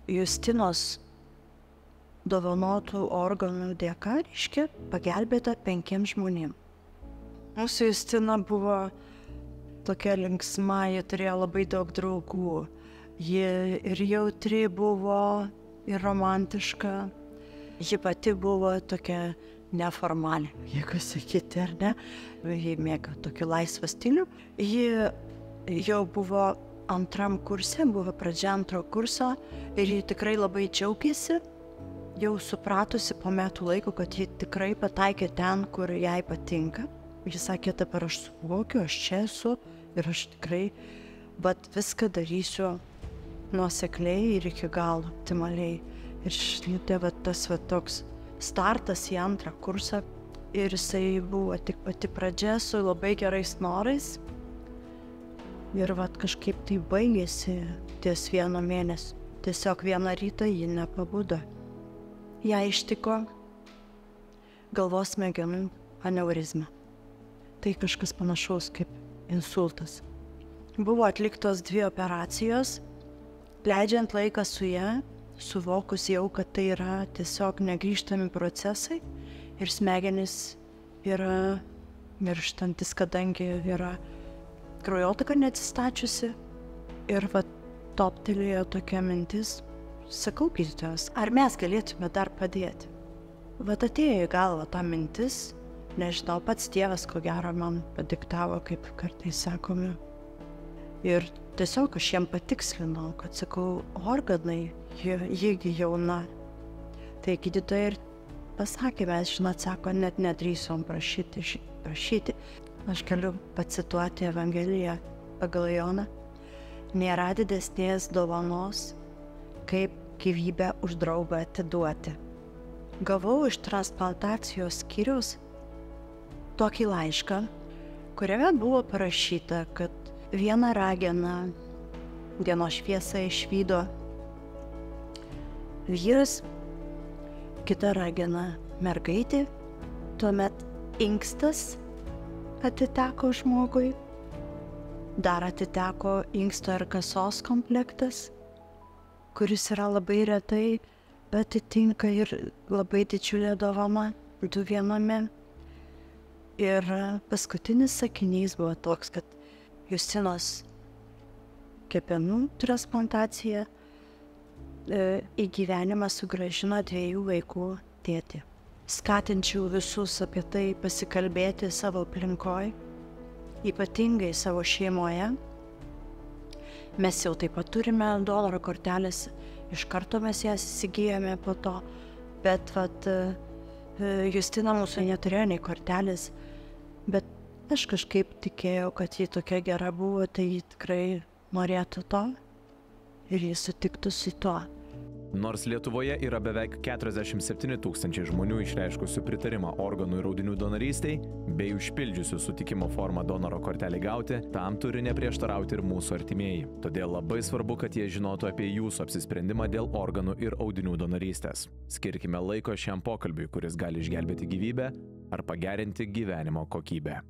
Justinos dovanotų organų dėka, reiškia, pagelbėta 5 žmonėms. Mūsų Justina buvo tokia linksma, ji turėjo labai daug draugų. Ji ir jautri buvo, ir romantiška. Ji pati buvo tokia neformali, jeigu sakyti, ar ne. Ji mėgo tokį laisvą stilių. Ji jau buvo 2 kurse, buvo pradžia 2 kurso ir ji tikrai labai džiaugėsi, jau supratusi po metų laiko, kad ji tikrai pataikė ten, kur jai patinka. Ji sakė, dabar aš suvokiu, aš čia esu ir aš tikrai, bet viską darysiu nuosekliai ir iki galo, optimaliai. Ir žinote, tas toks startas į 2 kursą ir jisai buvo tik pati pradžia su labai gerais norais. Ir kažkaip tai baigėsi ties 1 mėnesį. Tiesiog vieną rytą ji nepabudo. Ją ištiko galvos smegenų aneurizma. Tai kažkas panašaus kaip insultas. Buvo atliktos 2 operacijos. Leidžiant laiką su ja, suvokus jau, kad tai yra tiesiog negrįžtami procesai ir smegenys yra mirštantis, kadangi yra kraujotaka neatsistačiusi. Ir toptelėjo tokia mintis, sakau, gydytojas, ar mes galėtume dar padėti? Atėjo į galvą ta mintis, nežinau, pats Dievas, ko gero, man padiktavo, kaip kartais sakome. Ir tiesiog aš jiem patikslinau, kad sakau, organai, jiegi jauna. Tai gydytojai ir pasakė, mes, sako, net nedrįsom prašyti. Aš galiu pacituoti Evangeliją pagal Joną. Nėra didesnės dovanos, kaip gyvybę už draugą atiduoti. Gavau iš transplantacijos skyriaus tokį laišką, kuriame buvo parašyta, kad viena ragena dienos šviesą išvydo vyras, kita ragena mergaitė, tuomet inkstas atiteko žmogui, dar atiteko inksto ir kasos komplektas, kuris yra labai retai, bet atitinka ir labai didžiulė dovana 2 viename. Ir paskutinis sakinys buvo toks, kad Justinos kepenų transplantacija į gyvenimą sugrąžino 2 vaikų tėtį. Skatinčiau visus apie tai pasikalbėti savo aplinkoj, ypatingai savo šeimoje. Mes jau taip pat turime donoro kortelės, iš karto mes jas įsigijome po to, bet Justina mūsų neturėjo nei kortelės, bet aš kažkaip tikėjau, kad ji tokia gera buvo, tai ji tikrai norėtų to ir ji sutiktų su to. Nors Lietuvoje yra beveik 47 000 žmonių išreiškusių pritarimą organų ir audinių donorystei, bei užpildžiusių sutikimo formą donoro kortelį gauti, tam turi neprieštarauti ir mūsų artimieji. Todėl labai svarbu, kad jie žinotų apie jūsų apsisprendimą dėl organų ir audinių donorystės. Skirkime laiko šiam pokalbiui, kuris gali išgelbėti gyvybę ar pagerinti gyvenimo kokybę.